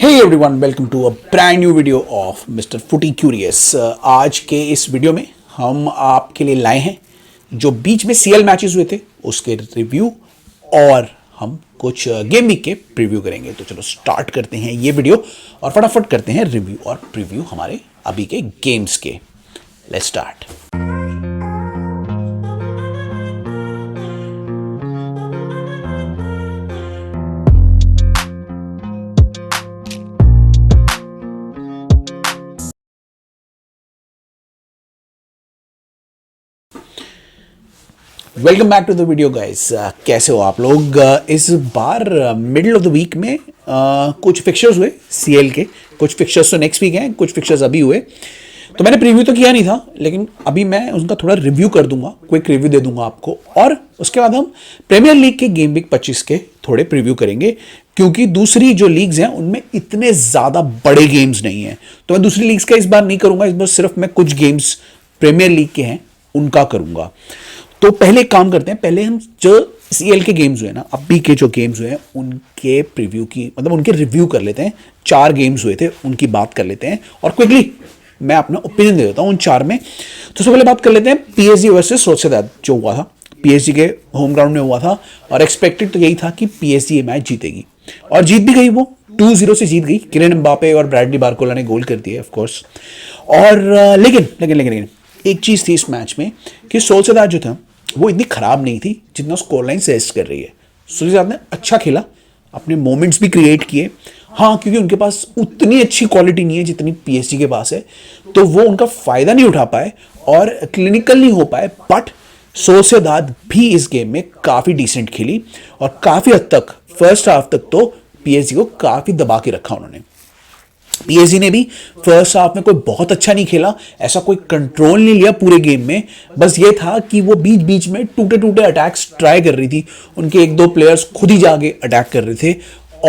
Hey everyone, welcome to a brand new video of Mr. Footy Curious। आज के इस video में हम आपके लिए लाए हैं जो बीच में सीएल मैचेस हुए थे उसके रिव्यू और हम कुछ गेम वीक के प्रीव्यू करेंगे। तो चलो स्टार्ट करते हैं ये वीडियो और फटाफट करते हैं रिव्यू और प्रीव्यू हमारे अभी के गेम्स के। Let's start. Welcome back to the video guys. कैसे हो आप लोग? इस बार मिडिल ऑफ द वीक में कुछ फिक्चर्स हुए सीएल के। कुछ फिक्चर्स तो नेक्स्ट वीक हैं, कुछ फिक्चर्स अभी हुए। तो मैंने प्रीव्यू तो किया नहीं था, लेकिन अभी मैं उनका थोड़ा रिव्यू कर दूंगा, क्विक रिव्यू दे दूंगा आपको। और उसके बाद हम प्रीमियर लीग के गेम वीक 25 के थोड़े प्रीव्यू करेंगे, क्योंकि दूसरी जो लीग्स हैं उनमें इतने ज़्यादा बड़े गेम्स नहीं हैं। तो मैं दूसरी लीग्स का इस बार नहीं करूँगा, इस बार सिर्फ मैं कुछ गेम्स प्रीमियर लीग के हैं उनका करूँगा। तो पहले एक काम करते हैं, पहले हम जो सीएल के गेम्स हुए ना, अभी के जो गेम्स हुए हैं उनके प्रीव्यू की मतलब उनके रिव्यू कर लेते हैं। 4 गेम्स हुए थे उनकी बात कर लेते हैं और क्विकली मैं अपना ओपिनियन दे देता हूँ उन 4 में। तो सबसे पहले बात कर लेते हैं पीएसजी वर्सेस सोसिएदाद जो हुआ था। पीएसजी के होम ग्राउंड में हुआ था और एक्सपेक्टेड तो यही था कि पीएसजी ये मैच जीतेगी और जीत भी गई। वो 2-0 से जीत गई। किलियन एम्बापे और ब्रैडली बारकोला ने गोल कर दिए ऑफकोर्स। और लेकिन एक चीज़ थी इस मैच में कि सोसिएदाद जो था वो इतनी खराब नहीं थी जितना स्कोर लाइन सजेस्ट कर रही है। सोसिएदाद ने अच्छा खेला, अपने मोमेंट्स भी क्रिएट किए। हाँ, क्योंकि उनके पास उतनी अच्छी क्वालिटी नहीं है जितनी पीएसजी के पास है, तो वो उनका फायदा नहीं उठा पाए और क्लिनिकल नहीं हो पाए। बट सोसिएदाद भी इस गेम में काफ़ी डिसेंट खेली और काफ़ी हद तक फर्स्ट हाफ तक तो पीएसजी को काफ़ी दबा के रखा उन्होंने। पीएसजी ने भी फर्स्ट हाफ में कोई बहुत अच्छा नहीं खेला, ऐसा कोई कंट्रोल नहीं लिया पूरे गेम में। बस ये था कि वो बीच बीच में टूटे टूटे अटैक्स ट्राई कर रही थी। उनके 1-2 प्लेयर्स खुद ही जाके अटैक कर रहे थे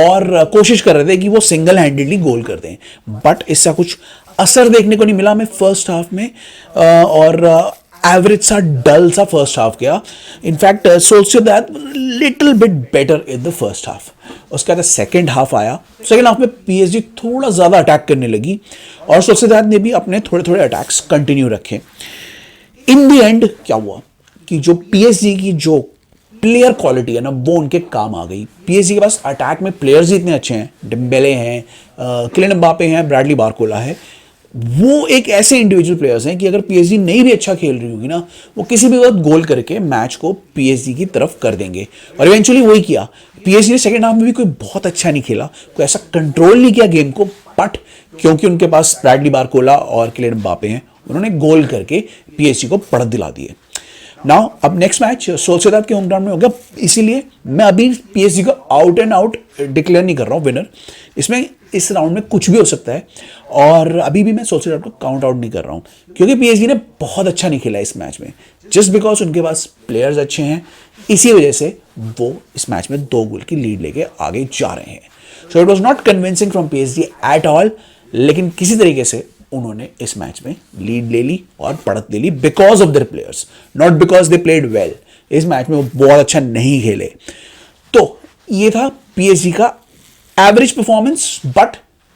और कोशिश कर रहे थे कि वो सिंगल हैंडेडली गोल कर दें। बट इसका कुछ असर देखने को नहीं मिला हमें फर्स्ट हाफ में और एवरेज सा डल सा फर्स्ट हाफ गया। In fact Sociedad little bit better in the first half. उसके बाद सेकेंड हाफ आया। सेकेंड हाफ में पीएसजी थोड़ा ज़्यादा अटैक करने लगी और सोसिएदाद ने भी अपने थोड़े थोड़े अटैक्स कंटिन्यू रखे। इन द एंड क्या हुआ कि जो पीएसजी की जो प्लेयर क्वालिटी है ना वो उनके काम आ गई। पीएसजी के पास अटैक में प्लेयर्स ही इतने अच्छे हैं, डेम्बेले हैं, किलियन एम्बापे हैं, ब्रैडली बारकोला है। वो एक ऐसे इंडिविजुअल प्लेयर्स हैं कि अगर पीएसजी नहीं भी अच्छा खेल रही होगी ना, वो किसी भी वक्त गोल करके मैच को पीएसजी की तरफ कर देंगे। और इवेंचुअली वही किया। पीएसजी ने सेकंड हाफ में भी कोई बहुत अच्छा नहीं खेला, कोई ऐसा कंट्रोल नहीं किया गेम को। बट क्योंकि उनके पास ब्रैडली बारकोला और किलियन एम्बापे हैं, उन्होंने गोल करके पीएसजी को बढ़त दिला दिए। नाउ अब नेक्स्ट मैच सोसिएदाद के होम ग्राउंड में हो गया, इसीलिए मैं अभी पीएसजी को आउट एंड आउट डिक्लेयर नहीं कर रहा हूँ विनर। इसमें इस राउंड में कुछ भी हो सकता है और अभी भी मैं सोसिएदाद को काउंट आउट नहीं कर रहा हूँ, क्योंकि पीएसजी ने बहुत अच्छा नहीं खेला इस मैच में। जस्ट बिकॉज उनके पास प्लेयर्स अच्छे हैं, इसी वजह से वो इस मैच में 2 गोल की लीड लेके आगे जा रहे हैं। So it was not convincing from PSG at all, लेकिन किसी तरीके से उन्होंने इस मैच में लीड ले ली और बढ़त ले ली because of their players, not because they played well. इस मैच में वो बहुत अच्छा नहीं खेले। तो ये था पीएसजी का average performance but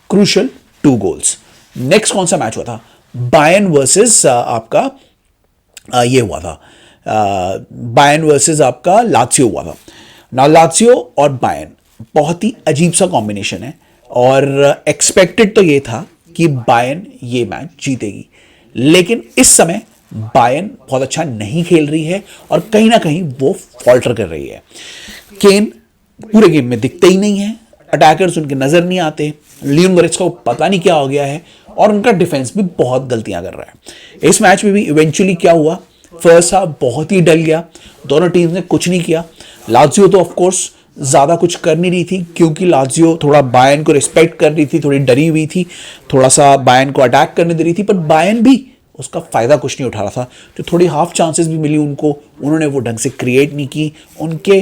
crucial 2 goals. Next कौन सा मैच हुआ था? बायर्न वर्सेस आपका ये हुआ था, बायर्न वर्सेस आपका लात्सियो हुआ था ना। लात्सियो और बायर्न बहुत ही अजीब सा कॉम्बिनेशन है और एक्सपेक्टेड तो ये था कि बायर्न ये मैच जीतेगी, लेकिन इस समय बायर्न बहुत अच्छा नहीं खेल रही है और कहीं ना कहीं वो फॉल्टर कर रही है। केन पूरे गेम में दिखते ही नहीं है, अटैकर्स उनके नजर नहीं आते। लियोन गोरेट्स्का को पता नहीं क्या हो गया है और उनका डिफेंस भी बहुत गलतियां कर रहा है। इस मैच में भी इवेंचुअली क्या हुआ, फर्स्ट हाफ बहुत ही डल गया, दोनों टीम्स ने कुछ नहीं किया। लात्सियो तो ऑफकोर्स ज़्यादा कुछ कर नहीं रही थी, क्योंकि लात्सियो थोड़ा बायर्न को रिस्पेक्ट कर रही थी, थोड़ी डरी हुई थी, थोड़ा सा बायर्न को अटैक करने दे रही थी। पर बायर्न भी उसका फ़ायदा कुछ नहीं उठा रहा था। जो थोड़ी हाफ चांसेस भी मिली उनको, उन्होंने वो ढंग से क्रिएट नहीं की। उनके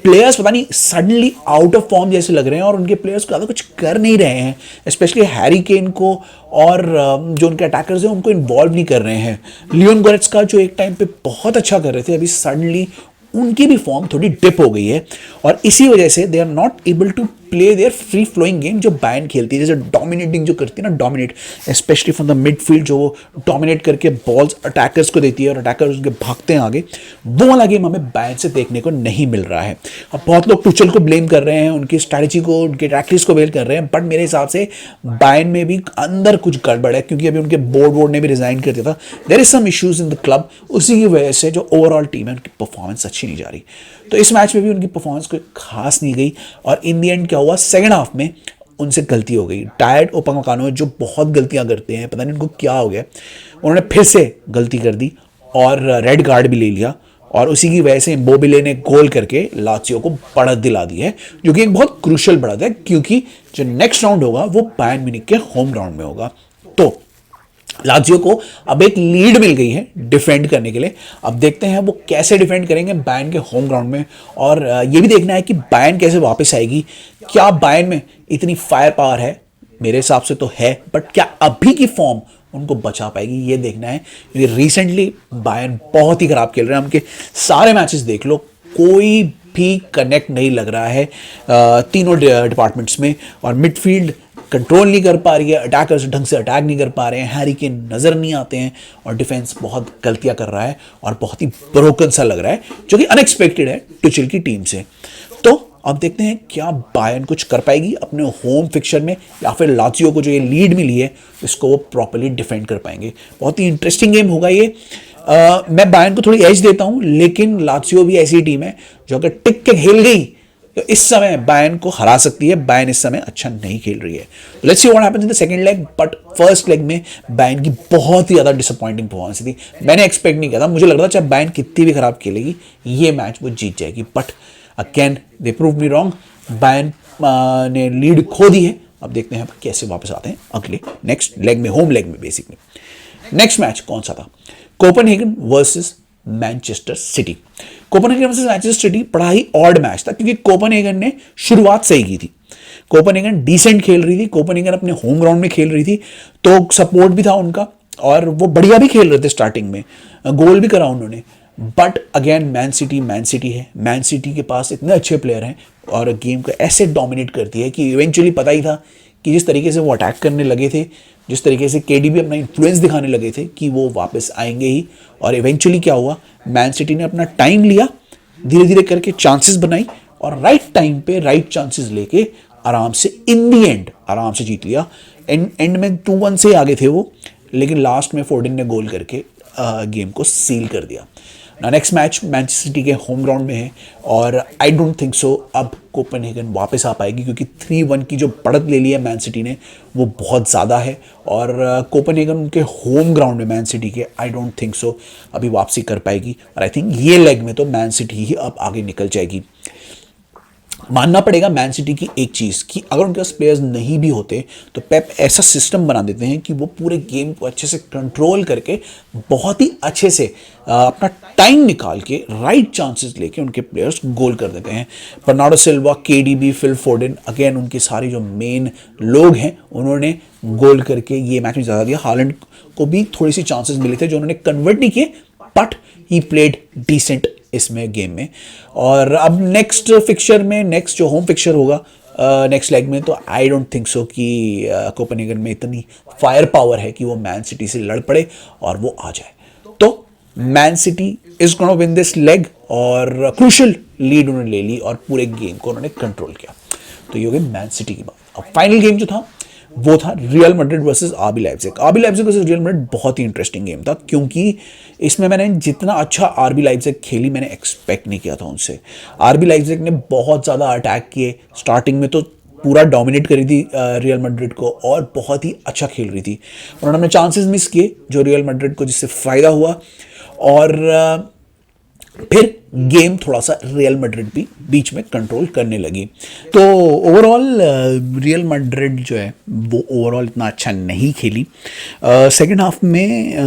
प्लेयर्स पता नहीं सडनली आउट ऑफ फॉर्म जैसे लग रहे हैं और उनके प्लेयर्स ज़्यादा कुछ कर नहीं रहे हैं, स्पेशली हैरी केन को और जो उनके अटैकर्स हैं उनको इन्वॉल्व नहीं कर रहे हैं। लियोन गोरेट्स्का जो एक टाइम पे बहुत अच्छा कर रहे थे, अभी सडनली उनकी भी फॉर्म थोड़ी डिप हो गई है और इसी वजह से they are not able to play their free flowing game जो बायर्न खेलती है, जैसे डोमिनेटिंग जो करती है ना, dominate specially from the midfield, जो वो डोमिनेट करके बॉल्स अटैकर्स को देती है और अटैकर्स उसके भागते हैं आगे, वो वाला गेम हमें बायर्न से देखने को नहीं मिल रहा है। अब बहुत लोग टुचल को ब्लेम कर रहे हैं, उनकी स्ट्रैटेजी को, उनके टैक्टिक्स को ब्लेम कर रहे हैं, बट मेरे हिसाब से बायर्न में भी अंदर कुछ गड़बड़ है, क्योंकि अभी उनके बोर्ड ने भी रिजाइन कर दिया था। There is some issues in the club, उसी की वजह से जो ओवरऑल टीम है उनकी परफॉर्मेंस अच्छी नहीं जा रही। तो इस मैच में भी उनकी परफॉर्मेंस कोई खास नहीं गई, और इन दी एंड क्या हुआ, सेकंड हाफ में उनसे गलती हो गई। टायर्ड ओपामेकानो जो बहुत गलतियां करते हैं, पता नहीं उनको क्या हो गया, उन्होंने फिर से गलती कर दी और रेड कार्ड भी ले लिया, और उसी की वजह से इमोबिले ने गोल करके लात्सियो को बढ़त दिला दी है, जो कि एक बहुत क्रूशियल बढ़त है, क्योंकि जो नेक्स्ट राउंड होगा वो बायर्न म्यूनिख के होम ग्राउंड में होगा। तो लात्सियो को अब एक लीड मिल गई है डिफेंड करने के लिए। अब देखते हैं वो कैसे डिफेंड करेंगे बायर्न के होम ग्राउंड में, और ये भी देखना है कि बायर्न कैसे वापस आएगी। क्या बायर्न में इतनी फायर पावर है? मेरे हिसाब से तो है, बट क्या अभी की फॉर्म उनको बचा पाएगी, ये देखना है, क्योंकि रिसेंटली बायर्न बहुत ही खराब खेल रहे हैं। उनके सारे मैचेस देख लो, कोई भी कनेक्ट नहीं लग रहा है तीनों डिपार्टमेंट्स में, और मिडफील्ड कंट्रोल नहीं कर पा रही है, अटैकर्स ढंग से अटैक नहीं कर पा रहे हैं, हैरी केन नज़र नहीं आते हैं, और डिफेंस बहुत गलतियां कर रहा है और बहुत ही ब्रोकन सा लग रहा है, जो कि अनएक्सपेक्टेड है टुचेल की टीम से। तो अब देखते हैं क्या बायर्न कुछ कर पाएगी अपने होम फिक्चर में, या फिर लात्सियो को जो ये लीड मिली है इसको वो प्रॉपर्ली डिफेंड कर पाएंगे। बहुत ही इंटरेस्टिंग गेम होगा ये। मैं बायर्न को थोड़ी एज देता हूं, लेकिन लात्सियो भी ऐसी टीम है जो अगर टिक के खेल गई तो इस समय बायर्न को हरा सकती है। बायर्न इस समय अच्छा नहीं खेल रही है। Let's see what happens in the second leg, but first leg में बायर्न की बहुत ही ज्यादा डिसअपॉइंटिंग परफॉर्मेंस थी। मैंने एक्सपेक्ट नहीं किया था, मुझे लग रहा था चाहे बायर्न कितनी भी खराब खेलेगी ये मैच वो जीत जाएगी, but again they prove me wrong. Bayern ने लीड खो दी है। अब देखते हैं कैसे वापस आते हैं अगले नेक्स्ट लेग में, होम लेग में बेसिकली। नेक्स्ट मैच कौन सा था? Copenhagen versus Manchester city. Copenhagen versus Manchester city बड़ा ही ऑड मैच था, क्योंकि कोपेनहेगन ने शुरुआत सही की थी, कोपेनहेगन डिसेंट खेल रही थी, कोपेनहेगन अपने होम ग्राउंड में खेल रही थी, तो सपोर्ट भी था उनका और वो बढ़िया भी खेल रहे थे, स्टार्टिंग में गोल भी करा उन्होंने। बट अगेन मैन सिटी है, मैन सिटी के पास इतने अच्छे प्लेयर हैं और गेम को ऐसे डोमिनेट करती है कि इवेंचुअली पता ही था कि जिस तरीके से वो अटैक करने लगे थे, जिस तरीके से केडीबी अपना इन्फ्लुएंस दिखाने लगे थे कि वो वापस आएंगे ही। और इवेंचुअली क्या हुआ, मैन सिटी ने अपना टाइम लिया, धीरे धीरे करके चांसेस बनाई और राइट टाइम पे राइट चांसेस लेके आराम से इन दी एंड आराम से जीत लिया। एंड में 2-1 से आगे थे वो, लेकिन लास्ट में फोर्डन ने गोल करके गेम को सील कर दिया। नेक्स्ट मैच मैनचेस्टर सिटी के होम ग्राउंड में है और आई डोंट थिंक सो अब कोपेनहेगन वापस आ पाएगी, क्योंकि 3-1 की जो बढ़त ले ली है मैन सिटी ने वो बहुत ज़्यादा है। और कोपेनहेगन उनके होम ग्राउंड में मैन सिटी के आई डोंट थिंक सो अभी वापसी कर पाएगी। और आई थिंक ये लेग में तो मैन सिटी ही अब आगे निकल जाएगी। मानना पड़ेगा मैन सिटी की एक चीज़ कि अगर उनके पास प्लेयर्स नहीं भी होते तो पेप ऐसा सिस्टम बना देते हैं कि वो पूरे गेम को अच्छे से कंट्रोल करके बहुत ही अच्छे से अपना टाइम निकाल के राइट चांसेस लेके उनके प्लेयर्स गोल कर देते हैं। Bernardo Silva, KDB, Phil Foden, again उनके सारे जो मेन लोग हैं उन्होंने गोल करके ये मैच में ज़्यादा दिया। हालैंड को भी थोड़ी सी चांसेस मिले थे जो उन्होंने कन्वर्ट नहीं किए, बट ही प्लेड डिसेंट इसमें गेम में। और अब नेक्स्ट फिक्चर में, नेक्स्ट जो होम फिक्चर होगा नेक्स्ट लेग में, तो आई डोंट थिंक सो कि कोपेनहेगन में इतनी फायर पावर है कि वो मैन सिटी से लड़ पड़े और वो आ जाए। तो man city is gonna win this leg और क्रूशियल लीड उन्होंने ले ली और पूरे गेम को उन्होंने कंट्रोल किया। तो ये हो गई मैन सिटी की बात। अब फाइनल गेम जो था वो था Real Madrid versus RB Leipzig. RB Leipzig versus Real Madrid बहुत ही इंटरेस्टिंग गेम था, क्योंकि इसमें मैंने जितना अच्छा आरबी लाइप्जिग खेली मैंने एक्सपेक्ट नहीं किया था उनसे। आरबी लाइप्जिग ने बहुत ज़्यादा अटैक किए, स्टार्टिंग में तो पूरा डोमिनेट करी थी रियल मैड्रिड को और बहुत ही अच्छा खेल रही थी। उन्होंने अपने चांसेस मिस किए जो रियल मैड्रिड को, जिससे फ़ायदा हुआ और फिर गेम थोड़ा सा रियल मैड्रिड भी बीच में कंट्रोल करने लगी। तो ओवरऑल रियल मैड्रिड जो है वो ओवरऑल इतना अच्छा नहीं खेली। सेकंड हाफ में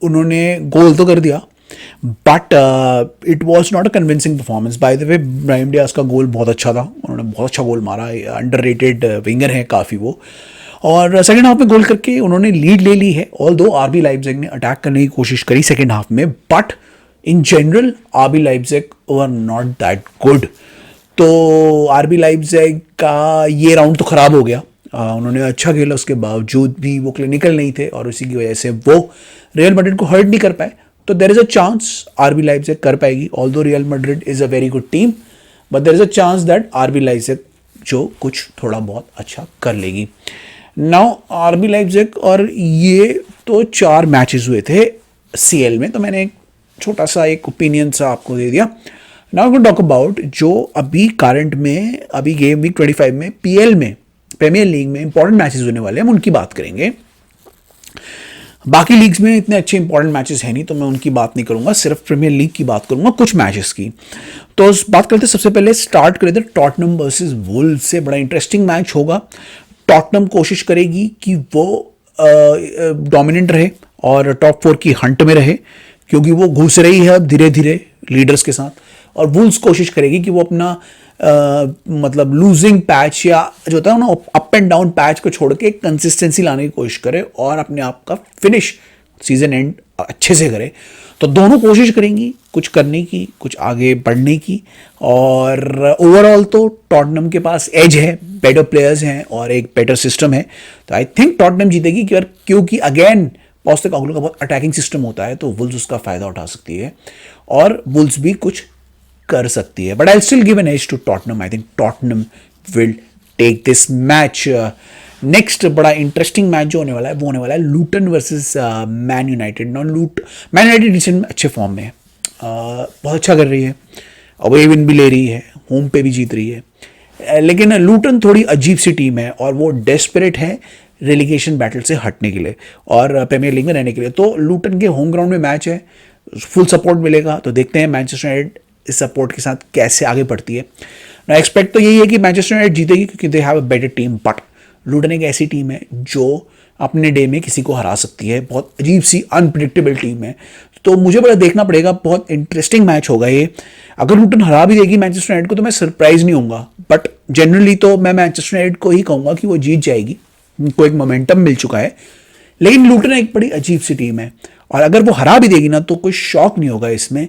उन्होंने गोल तो कर दिया, but it was not a convincing performance. By the way Brahim Diaz का गोल बहुत अच्छा था, उन्होंने बहुत अच्छा गोल मारा, अंडररेटेड विंगर है काफ़ी वो। और सेकंड हाफ में गोल करके उन्होंने लीड ले ली है। ऑल्दो आरबी लाइप्जिग ने अटैक करने की कोशिश करी सेकंड हाफ में, but in general RB Leipzig were not that good. तो आरबी लाइप्जिग का ये राउंड तो खराब हो गया। उन्होंने अच्छा खेला, उसके बावजूद भी वो क्लिनिकल नहीं थे और उसी की वजह से वो रियल मैड्रिड को हर्ट नहीं कर पाए। तो there is a chance RB Leipzig कर पाएगी, although Real Madrid is a very good team, but there is a chance that RB Leipzig जो कुछ थोड़ा बहुत अच्छा कर लेगी। नाउ आरबी लाइप्जिग, और ये तो 4 मैचेस हुए थे सीएल में, तो मैंने एक छोटा सा एक ओपिनियन सा आपको दे दिया। नाउ टॉक अबाउट जो अभी करंट में, अभी गेम वीक 25 में पीएल में, प्रीमियर लीग में इंपॉर्टेंट मैचेस होने वाले हैं, हम उनकी बात करेंगे। बाकी लीग्स में इतने अच्छे इंपॉर्टेंट मैचेस हैं नहीं, तो मैं उनकी बात नहीं करूंगा, सिर्फ प्रीमियर लीग की बात करूंगा, कुछ मैचेस की। तो बात करते सबसे पहले स्टार्ट कर देते टॉटनम वर्सेस वुल्व्स से। बड़ा इंटरेस्टिंग मैच होगा। टॉटनम कोशिश करेगी कि वो डोमिनेंट रहे और टॉप 4 की हंट में रहे, क्योंकि वो घुस रही है अब धीरे धीरे लीडर्स के साथ। और वुल्व्स कोशिश करेगी कि वो अपना मतलब लूजिंग पैच या जो होता है ना अप एंड डाउन पैच को छोड़ के कंसिस्टेंसी लाने की कोशिश करे और अपने आप का फिनिश सीजन एंड अच्छे से करे। तो दोनों कोशिश करेंगी कुछ करने की, कुछ आगे बढ़ने की। और ओवरऑल तो टॉटनम के पास एज है, बेटर प्लेयर्स हैं और एक बेटर सिस्टम है। तो आई थिंक टॉटनम जीतेगी, क्योंकि अगेन पोस्टेकॉग्लू का बहुत अटैकिंग सिस्टम होता है, तो वुल्व्स उसका फायदा उठा सकती है और वुल्व्स भी कुछ कर सकती है। But I still give an edge to Tottenham. I think Tottenham will take this match. Next बड़ा इंटरेस्टिंग मैच जो होने वाला है वो होने वाला है Luton versus Man United. Man United recent में अच्छे फॉर्म में है, बहुत अच्छा कर रही है, अवे विन भी ले रही है, होम पे भी जीत रही है। लेकिन लूटन थोड़ी अजीब सी टीम है और वो डेस्परेट है रेलिगेशन बैटल से हटने के लिए और प्रीमियर लीग में रहने के लिए। तो लूटन के होम ग्राउंड में मैच है, फुल सपोर्ट मिलेगा, तो देखते हैं मैनचेस्टर यूनाइटेड इस सपोर्ट के साथ कैसे आगे बढ़ती है। ना एक्सपेक्ट तो यही है कि मैनचेस्टर यूनाइटेड जीतेगी, क्योंकि they have a better team. But Luton एक ऐसी टीम है जो अपने डे में किसी को हरा सकती है, बहुत अजीब सी अनप्रिडिक्टेबल टीम है। तो मुझे बड़ा देखना पड़ेगा, बहुत इंटरेस्टिंग मैच होगा ये। अगर लूटन हरा भी देगी मैनचेस्टर यूनाइटेड को तो मैं सरप्राइज नहीं होऊंगा, बट जनरली तो मैं मैनचेस्टर यूनाइटेड को ही कहूंगा कि वो जीत जाएगी, उनको एक मोमेंटम मिल चुका है। लेकिन लूटन एक बड़ी अजीब सी टीम है और अगर वो हरा भी देगी ना तो कोई शॉक नहीं होगा इसमें।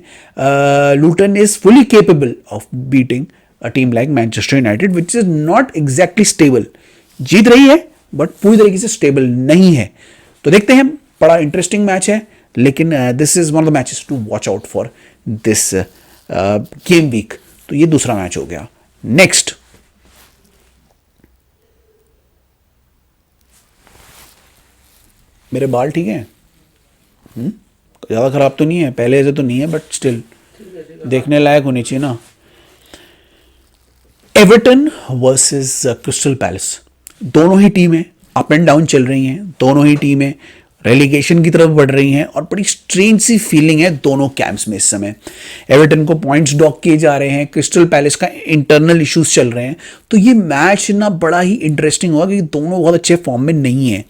Luton is fully capable of beating a team like Manchester United which is not exactly stable. जीत रही है बट पूरी तरीके से स्टेबल नहीं है। तो देखते हैं, बड़ा इंटरेस्टिंग मैच है, लेकिन this is one of the matches to watch out for this game week. तो ये दूसरा मैच हो गया। नेक्स्ट मेरे बाल ठीक हैं, ज़्यादा ख़राब तो नहीं है, पहले ऐसे तो नहीं है, बट स्टिल देखने लायक होनी चाहिए ना। एवर्टन वर्सेस क्रिस्टल पैलेस, दोनों ही टीमें अप एंड डाउन चल रही हैं, दोनों ही टीमें रेलीगेशन की तरफ बढ़ रही हैं और बड़ी स्ट्रेंज सी फीलिंग है दोनों कैंप्स में इस समय। एवर्टन को पॉइंट्स डॉक किए जा रहे हैं, क्रिस्टल पैलेस का इंटरनल इश्यूज चल रहे हैं। तो ये मैच ना बड़ा ही इंटरेस्टिंग होगा क्योंकि दोनों बहुत अच्छे फॉर्म में नहीं है।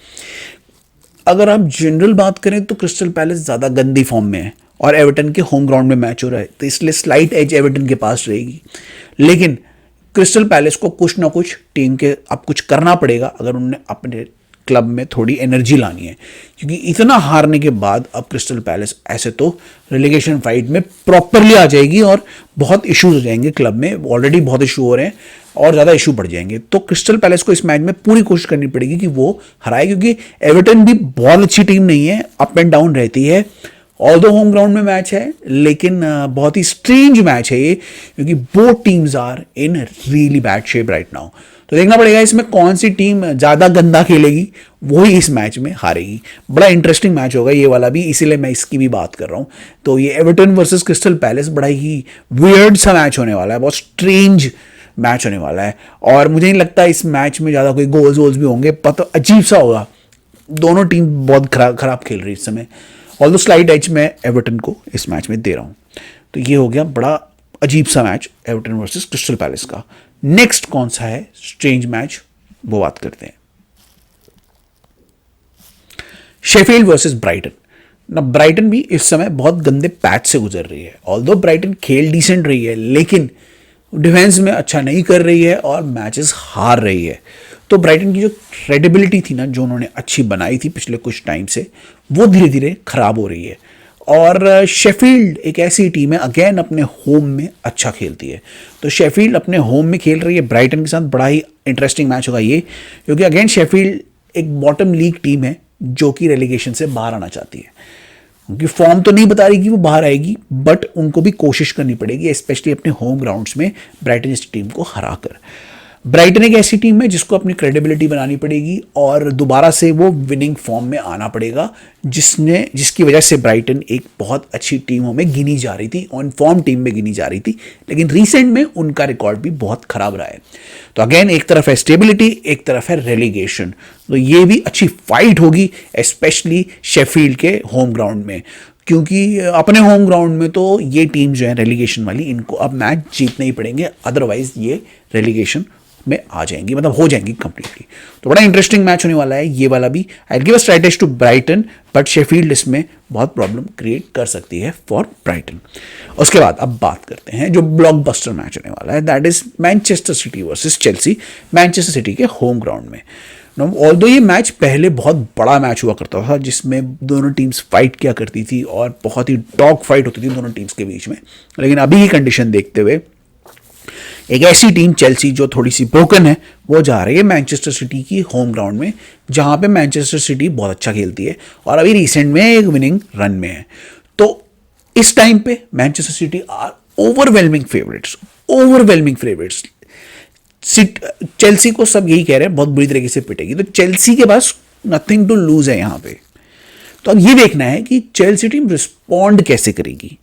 अगर आप जनरल बात करें तो क्रिस्टल पैलेस ज़्यादा गंदी फॉर्म में है और एवर्टन के होम ग्राउंड में मैच हो रहा है, तो इसलिए स्लाइट एज एवर्टन के पास रहेगी। लेकिन क्रिस्टल पैलेस को कुछ ना कुछ टीम के अब कुछ करना पड़ेगा अगर उन्हें अपने क्लब में थोड़ी एनर्जी लानी है, क्योंकि इतना हारने के बाद अब क्रिस्टल पैलेस ऐसे तो रिलेगेशन फाइट में प्रॉपरली आ जाएगी और बहुत इश्यूज हो जाएंगे क्लब में। ऑलरेडी बहुत इशू हो रहे हैं और ज़्यादा इशू बढ़ जाएंगे। तो क्रिस्टल पैलेस को इस मैच में पूरी कोशिश करनी पड़ेगी कि वो हराए, क्योंकि एवर्टन भी बहुत अच्छी टीम नहीं है, अप एंड डाउन रहती है। ऑल्दो होम ग्राउंड में मैच है, लेकिन बहुत ही स्ट्रेंज मैच है ये, क्योंकि both teams are in really bad shape right now. तो देखना पड़ेगा इसमें कौन सी टीम ज़्यादा गंदा खेलेगी, वही इस मैच में हारेगी। बड़ा इंटरेस्टिंग मैच होगा ये वाला भी, इसीलिए मैं इसकी भी बात कर रहा हूँ। तो ये एवर्टन वर्सेस क्रिस्टल पैलेस बड़ा ही वियर्ड सा मैच होने वाला है, बहुत स्ट्रेंज मैच होने वाला है। और मुझे नहीं लगता इस मैच में ज़्यादा कोई गोल्स वोल्स भी होंगे, पता अजीब सा होगा। दोनों टीम बहुत खराब खेल रही है इस समय। ऑल्दो स्लाइड एज मैं एवर्टन को इस मैच में दे रहा हूँ। तो ये हो गया बड़ा अजीब सा match Everton versus crystal palace का। नेक्स्ट कौन सा है स्ट्रेंज मैच, वो बात करते हैं। शेफील्ड वर्सेस ब्राइटन ना। ब्राइटन भी इस समय बहुत गंदे पैच से गुजर रही है। ऑल्दो ब्राइटन खेल डिसेंट रही है, लेकिन डिफेंस में अच्छा नहीं कर रही है और मैचेस हार रही है। तो ब्राइटन की जो क्रेडिबिलिटी थी ना, जो उन्होंने अच्छी बनाई थी पिछले कुछ टाइम से, वो धीरे धीरे खराब हो रही है। और शेफील्ड एक ऐसी टीम है अगेन अपने होम में अच्छा खेलती है, तो शेफील्ड अपने होम में खेल रही है ब्राइटन के साथ, बड़ा ही इंटरेस्टिंग मैच होगा ये, क्योंकि अगेन शेफील्ड एक बॉटम लीग टीम है जो कि रेलीगेशन से बाहर आना चाहती है। उनकी फॉर्म तो नहीं बता रही कि वो बाहर आएगी, बट उनको भी कोशिश करनी पड़ेगी, स्पेशली अपने होम ग्राउंड्स में ब्राइटन जैसी टीम को हराकर। ब्राइटन एक ऐसी टीम है जिसको अपनी क्रेडिबिलिटी बनानी पड़ेगी और दोबारा से वो विनिंग फॉर्म में आना पड़ेगा, जिसकी वजह से ब्राइटन एक बहुत अच्छी टीमों में गिनी जा रही थी, ऑन फॉर्म टीम में गिनी जा रही थी, लेकिन रिसेंट में उनका रिकॉर्ड भी बहुत खराब रहा है। तो अगेन एक तरफ है स्टेबिलिटी, एक तरफ है रेलीगेशन, तो ये भी अच्छी फाइट होगी स्पेशली शेफील्ड के होम ग्राउंड में, क्योंकि अपने होम ग्राउंड में तो ये टीम जो है रेलीगेशन वाली, इनको अब मैच जीतने ही पड़ेंगे, अदरवाइज ये रेलीगेशन में आ जाएंगी, मतलब हो जाएंगी कंप्लीटली। तो बड़ा इंटरेस्टिंग मैच होने वाला है ये वाला भी। I give a slight edge to Brighton, but Sheffield इसमें बहुत प्रॉब्लम क्रिएट कर सकती है फॉर ब्राइटन। उसके बाद अब बात करते हैं जो ब्लॉकबस्टर मैच होने वाला है, that is Manchester city versus Chelsea, Manchester city के होम ग्राउंड में। ऑल्दो ये मैच पहले बहुत बड़ा मैच हुआ करता था, जिसमें दोनों टीम्स फाइट किया करती थी और बहुत ही डॉग फाइट होती थी दोनों टीम्स के बीच में, लेकिन अभी की कंडीशन देखते हुए एक ऐसी टीम चेल्सी जो थोड़ी सी ब्रोकन है, वो जा रही है मैनचेस्टर सिटी की होम ग्राउंड में, जहां पे मैनचेस्टर सिटी बहुत अच्छा खेलती है और अभी रिसेंट में एक विनिंग रन में है। तो इस टाइम पे Manchester City are overwhelming favourites. Chelsea को सब यही कह रहे हैं बहुत बुरी तरीके से पिटेगी, तो चेल्सी के पास नथिंग टू लूज है यहां पे। तो अब ये देखना है कि चेल्सी टीम रिस्पॉन्ड कैसे करेगी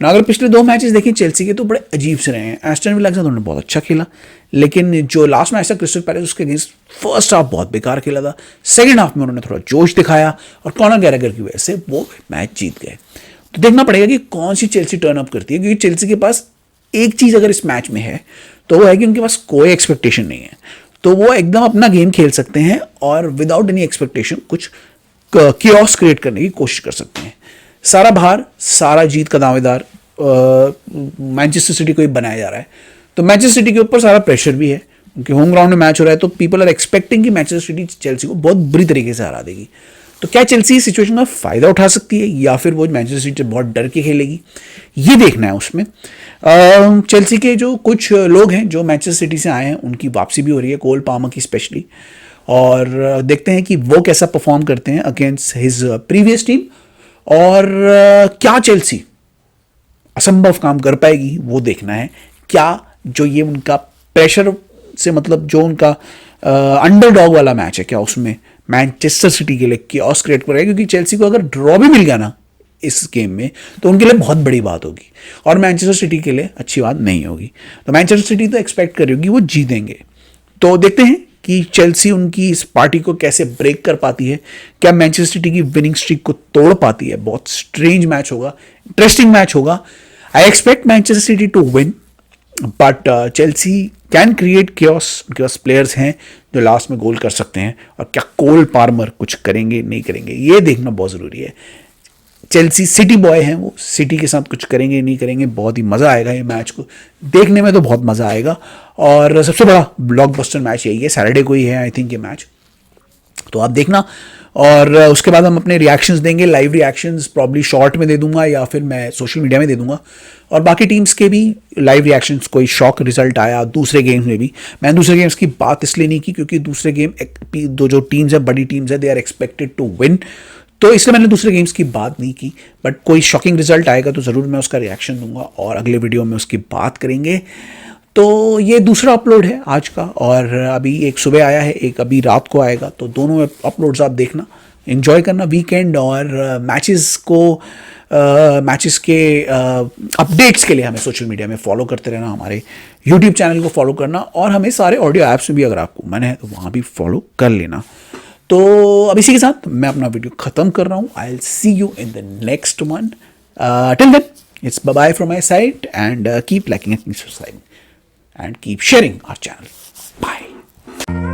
ना। अगर पिछले 2 मैचेस देखें चेल्सी के, तो बड़े अजीब से रहे हैं। एस्टन विला के साथ उन्होंने बहुत अच्छा खेला, लेकिन जो लास्ट मैच था क्रिस्टल पैलेस, उसके अगेंस्ट फर्स्ट हाफ बहुत बेकार खेला था, सेकंड हाफ में उन्होंने थोड़ा जोश दिखाया और कॉनर गैलेगर की वजह से वो मैच जीत गए। तो देखना पड़ेगा कि कौन सी चेल्सी टर्न अप करती है, क्योंकि चेल्सी के पास एक चीज अगर इस मैच में है तो वो है कि उनके पास कोई एक्सपेक्टेशन नहीं है, तो वो एकदम अपना गेम खेल सकते हैं और विदाउट एनी एक्सपेक्टेशन कुछ कियोस क्रिएट करने की कोशिश कर सकते हैं। सारा भार, सारा जीत का दावेदार मैनचेस्टर सिटी को ही बनाया जा रहा है, तो मैनचेस्टर सिटी के ऊपर सारा प्रेशर भी है, उनके होम ग्राउंड में मैच हो रहा है, तो पीपल आर एक्सपेक्टिंग कि मैनचेस्टर सिटी चेल्सी को बहुत बुरी तरीके से हरा देगी। तो क्या चेल्सी इस सिचुएशन का फायदा उठा सकती है या फिर वो मैनचेस्टर सिटी बहुत डर के खेलेगी, ये देखना है उसमें। चेल्सी के जो कुछ लोग हैं जो मैनचेस्टर सिटी से आए हैं, उनकी वापसी भी हो रही है, कोल पामर की स्पेशली, और देखते हैं कि वो कैसा परफॉर्म करते हैं अगेंस्ट हिज प्रीवियस टीम, और क्या चेल्सी असंभव काम कर पाएगी वो देखना है। क्या जो ये उनका प्रेशर से, मतलब जो उनका अंडरडॉग वाला मैच है, क्या उसमें मैनचेस्टर सिटी के लिए कियोस क्रिएट करेगा, क्योंकि चेल्सी को अगर ड्रॉ भी मिल गया ना इस गेम में तो उनके लिए बहुत बड़ी बात होगी और मैनचेस्टर सिटी के लिए अच्छी बात नहीं होगी। तो मैनचेस्टर सिटी तो एक्सपेक्ट कर रही होगी वो जीतेंगे, तो देखते हैं कि चेल्सी उनकी इस पार्टी को कैसे ब्रेक कर पाती है, क्या मैनचेस्टर सिटी की विनिंग स्ट्रीक को तोड़ पाती है। बहुत स्ट्रेंज मैच होगा, इंटरेस्टिंग मैच होगा। I expect Manchester City to win, but Chelsea can create chaos, उनके पास प्लेयर्स हैं जो लास्ट में गोल कर सकते हैं, और क्या कोल पार्मर कुछ करेंगे नहीं करेंगे ये देखना बहुत ज़रूरी है। चेल्सी सिटी बॉय हैं, वो सिटी के साथ कुछ करेंगे नहीं करेंगे, बहुत ही मज़ा आएगा ये मैच को देखने में, तो बहुत मज़ा आएगा। और सबसे बड़ा ब्लॉकबस्टर मैच यही है, सैटरडे को ही है आई थिंक ये मैच, तो आप देखना। और उसके बाद हम अपने रिएक्शंस देंगे, लाइव रिएक्शंस प्रॉब्ली शॉर्ट में दे दूंगा या फिर मैं सोशल मीडिया में दे दूंगा, और बाकी टीम्स के भी लाइव रिएक्शंस। कोई शॉक रिजल्ट आया दूसरे गेम्स में भी, मैंने दूसरे गेम्स की बात इसलिए नहीं की क्योंकि दूसरे गेम दो जो टीम्स है, बड़ी टीम्स है, they are expected to win, तो इसलिए मैंने दूसरे गेम्स की बात नहीं की। बट कोई शॉकिंग रिजल्ट आएगा तो ज़रूर मैं उसका रिएक्शन दूंगा और अगले वीडियो में उसकी बात करेंगे। तो ये दूसरा अपलोड है आज का, और अभी एक सुबह आया है, एक अभी रात को आएगा, तो दोनों अपलोड्स आप देखना, एंजॉय करना वीकेंड। और मैचेस के अपडेट्स के लिए हमें सोशल मीडिया में फॉलो करते रहना, हमारे यूट्यूब चैनल को फॉलो करना, और हमें सारे ऑडियो ऐप्स में भी अगर आपको मन है तो वहाँ भी फॉलो कर लेना। तो अब इसी के साथ मैं अपना वीडियो ख़त्म कर रहा हूँ। I will see you in the next one. Till then it's bye bye from my side, and keep liking and subscribing and keep sharing our channel. Bye.